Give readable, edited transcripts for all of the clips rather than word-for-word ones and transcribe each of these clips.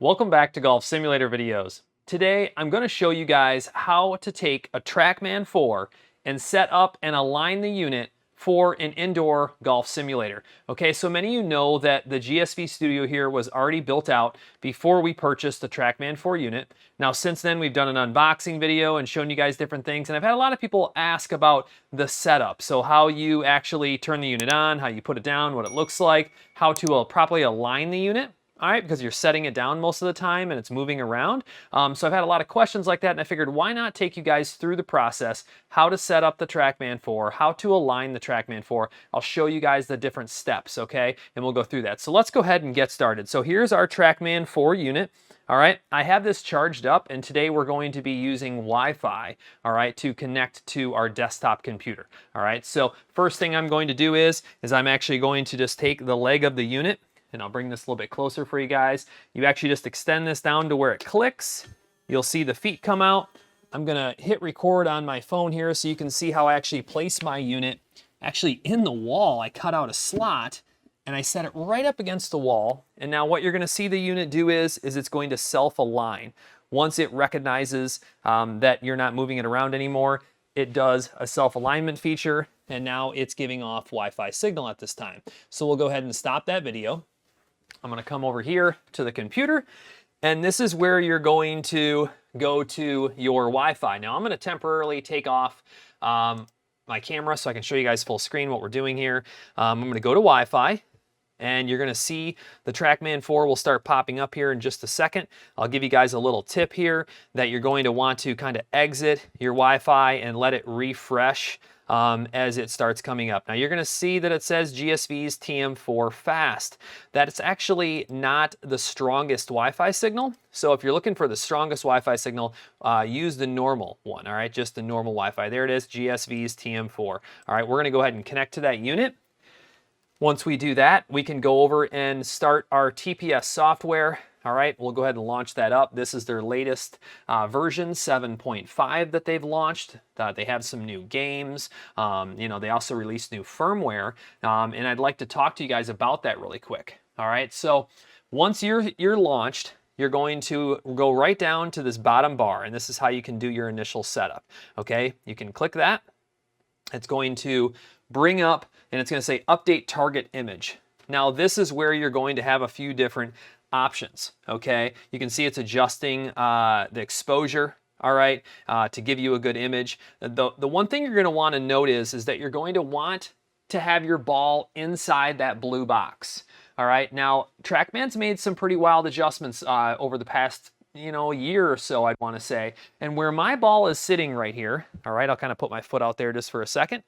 Welcome back to Golf Simulator videos. Today I'm going to show you guys how to take a Trackman 4 and set up and align the unit for an indoor golf simulator. Okay, so many of you know that the GSV Studio here was already built out before we purchased the Trackman 4 unit. Now since then we've done an unboxing video and shown you guys different things, and I've had a lot of people ask about the setup. So how you actually turn the unit on, how you put it down, what it looks like, how to properly align the unit. All right, because you're setting it down most of the time and it's moving around. So I've had a lot of questions like that, and I figured why not take you guys through the process, how to set up the Trackman 4, how to align the Trackman 4. I'll show you guys the different steps, okay? And we'll go through that. So let's go ahead and get started. So here's our Trackman 4 unit. All right, I have this charged up, and today we're going to be using Wi-Fi, all right, to connect to our desktop computer. All right, so first thing I'm going to do is I'm actually going to just take the leg of the unit, and I'll bring this a little bit closer for you guys. You actually just extend this down to where it clicks. You'll see the feet come out. I'm gonna hit record on my phone here so you can see how I actually place my unit. Actually in the wall, I cut out a slot and I set it right up against the wall. And now what you're gonna see the unit do is it's going to self-align. Once it recognizes that you're not moving it around anymore, it does a self-alignment feature, and now it's giving off Wi-Fi signal at this time. So we'll go ahead and stop that video. I'm going to come over here to the computer, and this is where you're going to go to your Wi-Fi. Now I'm going to temporarily take off my camera so I can show you guys full screen what we're doing here. I'm going to go to Wi-Fi, and you're going to see the Trackman 4 will start popping up here in just a second. I'll give you guys a little tip here that you're going to want to kind of exit your Wi-Fi and let it refresh as it starts coming up. Now you're going to see that it says GSV's TM4 fast. That's actually not the strongest Wi-Fi signal. So if you're looking for the strongest Wi-Fi signal, use the normal one, all right? Just the normal Wi-Fi. There it is, GSV's TM4. All right, we're going to go ahead and connect to that unit. Once we do that, we can go over and start our TPS software. All right, we'll go ahead and launch that up. This is their latest version, 7.5 that they've launched. They have some new games. They also released new firmware, and I'd like to talk to you guys about that really quick. All right, so once you're launched, you're going to go right down to this bottom bar, and this is how you can do your initial setup. Okay, you can click that. It's going to bring up, and it's going to say update target image. Now this is where you're going to have a few different options, okay? You can see it's adjusting the exposure, all right, to give you a good image. The one thing you're going to want to note is that you're going to want to have your ball inside that blue box, all right? Now, Trackman's made some pretty wild adjustments over the past year or so, I'd want to say. And where my ball is sitting right here, all right, I'll kind of put my foot out there just for a second.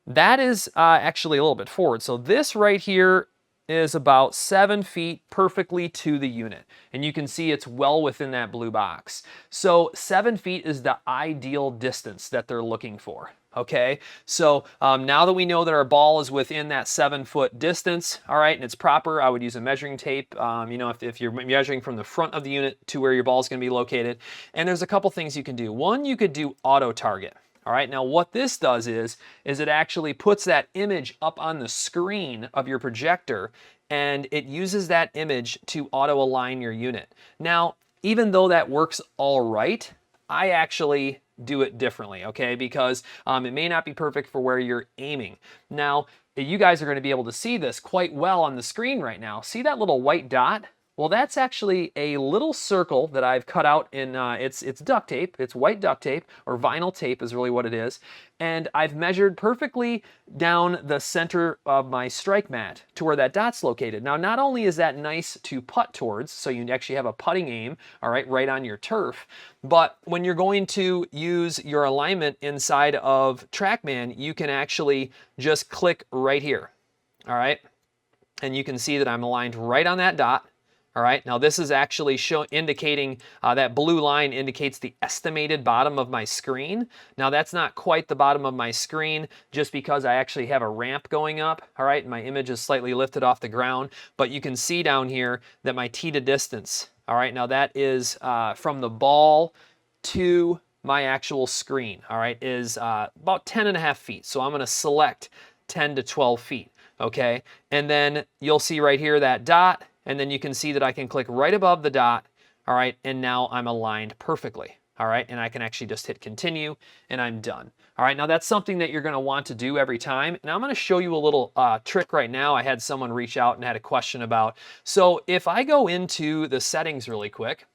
That is actually a little bit forward. So this right here is about 7 feet perfectly to the unit. And you can see it's well within that blue box. So 7 feet is the ideal distance that they're looking for. Okay, so now that we know that our ball is within that 7-foot distance, all right, and it's proper, I would use a measuring tape, if you're measuring from the front of the unit to where your ball is going to be located. And there's a couple things you can do. One, you could do auto target. All right, now what this does is it actually puts that image up on the screen of your projector, and it uses that image to auto align your unit. Now, even though that works all right, I actually do it differently, okay? Because it may not be perfect for where you're aiming. Now, you guys are going to be able to see this quite well on the screen right now. See that little white dot? Well, that's actually a little circle that I've cut out in, it's duct tape, it's white duct tape, or vinyl tape is really what it is, and I've measured perfectly down the center of my strike mat to where that dot's located. Now, not only is that nice to putt towards, so you actually have a putting aim, all right, right on your turf, but when you're going to use your alignment inside of Trackman, you can actually just click right here, all right, and you can see that I'm aligned right on that dot. All right, now this is actually indicating, that blue line indicates the estimated bottom of my screen. Now that's not quite the bottom of my screen just because I actually have a ramp going up, all right, and my image is slightly lifted off the ground, but you can see down here that my tee to distance, all right, now that is from the ball to my actual screen, all right, is about 10.5 feet. So I'm gonna select 10 to 12 feet, okay? And then you'll see right here that dot, and then you can see that I can click right above the dot, all right, and now I'm aligned perfectly. All right, and I can actually just hit continue and I'm done. All right, now that's something that you're gonna want to do every time. And I'm gonna show you a little trick right now. I had someone reach out and had a question about. So if I go into the settings really quick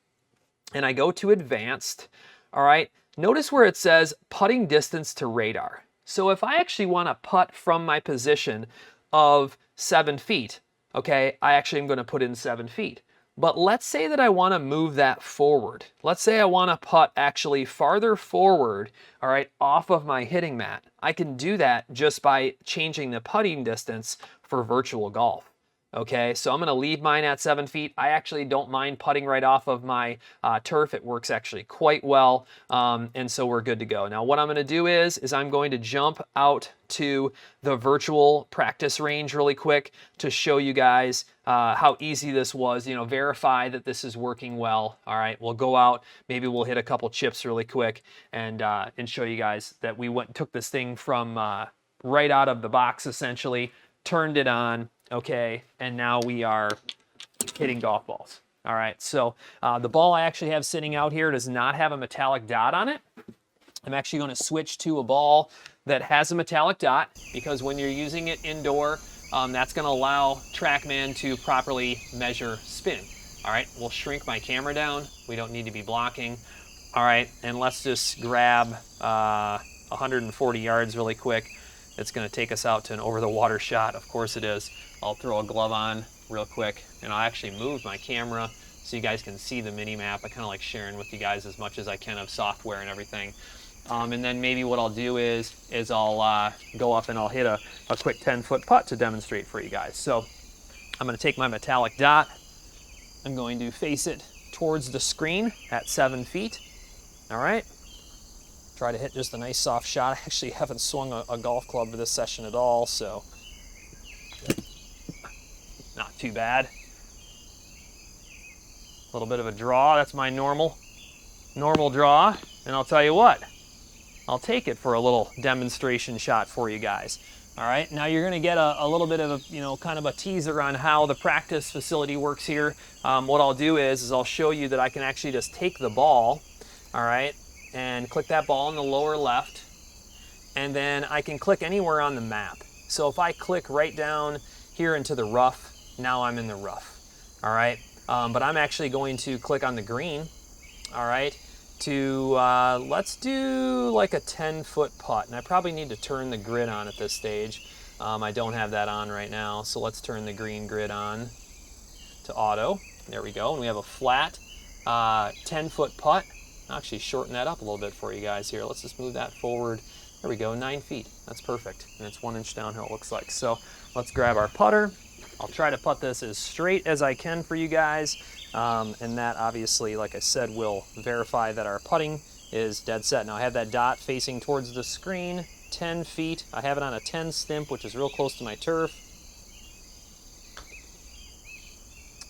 and I go to advanced, all right, notice where it says putting distance to radar. So if I actually wanna putt from my position of 7 feet, okay, I actually am gonna put in 7 feet. But let's say that I want to move that forward. Let's say I want to putt actually farther forward, all right, off of my hitting mat. I can do that just by changing the putting distance for virtual golf. Okay, so I'm going to leave mine at 7 feet. I actually don't mind putting right off of my turf. It works actually quite well, and so we're good to go. Now what I'm going to do is I'm going to jump out to the virtual practice range really quick to show you guys how easy this was, you know, verify that this is working well. All right, we'll go out, maybe we'll hit a couple chips really quick and show you guys that we took this thing from right out of the box essentially, turned it on, okay, and now we are hitting golf balls. All right, so the ball I actually have sitting out here does not have a metallic dot on it. I'm actually going to switch to a ball that has a metallic dot because when you're using it indoor, that's going to allow Trackman to properly measure spin. All right, we'll shrink my camera down. We don't need to be blocking. All right, and let's just grab 140 yards really quick. It's going to take us out to an over-the-water shot. Of course it is. I'll throw a glove on real quick, and I'll actually move my camera so you guys can see the mini-map. I kind of like sharing with you guys as much as I can of software and everything. And then maybe what I'll do is I'll go up and I'll hit a quick 10-foot putt to demonstrate for you guys. So I'm going to take my metallic dot. I'm going to face it towards the screen at 7 feet. All right. Try to hit just a nice soft shot. I actually haven't swung a golf club for this session at all, so not too bad. A little bit of a draw. That's my normal draw. And I'll tell you what, I'll take it for a little demonstration shot for you guys. All right, now you're going to get a little bit of a, you know, kind of a teaser on how the practice facility works here. What I'll do is I'll show you that I can actually just take the ball, all right, and click that ball in the lower left, and then I can click anywhere on the map. So if I click right down here into the rough, now I'm in the rough, all right? But I'm actually going to click on the green, all right, to, let's do like a 10-foot putt, and I probably need to turn the grid on at this stage. I don't have that on right now, so let's turn the green grid on to auto. There we go, and we have a flat 10-foot putt. I'll actually shorten that up a little bit for you guys here. Let's just move that forward. There we go, 9 feet. That's perfect. And it's 1 inch downhill, it looks like. So let's grab our putter. I'll try to putt this as straight as I can for you guys. And that obviously, like I said, will verify that our putting is dead set. Now I have that dot facing towards the screen, 10 feet. I have it on a 10 stimp, which is real close to my turf.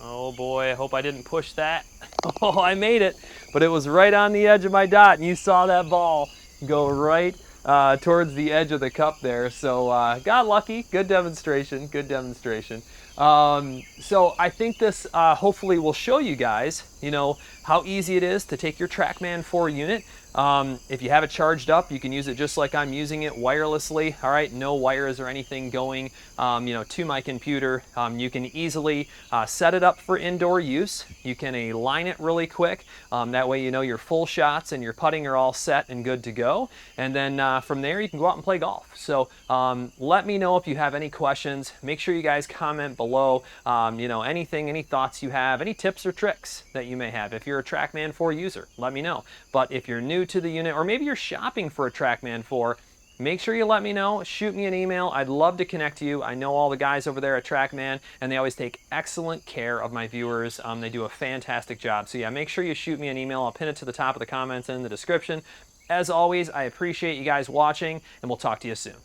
Oh boy, I hope I didn't push that. Oh, I made it, but it was right on the edge of my dot, and you saw that ball go right towards the edge of the cup there. So got lucky. Good demonstration. Good demonstration. So I think this hopefully will show you guys, you know, how easy it is to take your Trackman 4 unit. If you have it charged up, you can use it just like I'm using it wirelessly. All right, no wires or anything going, you know, to my computer. You can easily set it up for indoor use. You can align it really quick. That way, you know, your full shots and your putting are all set and good to go. And then from there, you can go out and play golf. So let me know if you have any questions. Make sure you guys comment below, you know, anything, any thoughts you have, any tips or tricks that you may have. If you're a Trackman 4 user, let me know. But if you're new to the unit, or maybe you're shopping for a Trackman 4, make sure you let me know. Shoot me an email. I'd love to connect to you. I know all the guys over there at Trackman, and they always take excellent care of my viewers. They do a fantastic job. So yeah, make sure you shoot me an email. I'll pin it to the top of the comments and in the description. As always, I appreciate you guys watching, and we'll talk to you soon.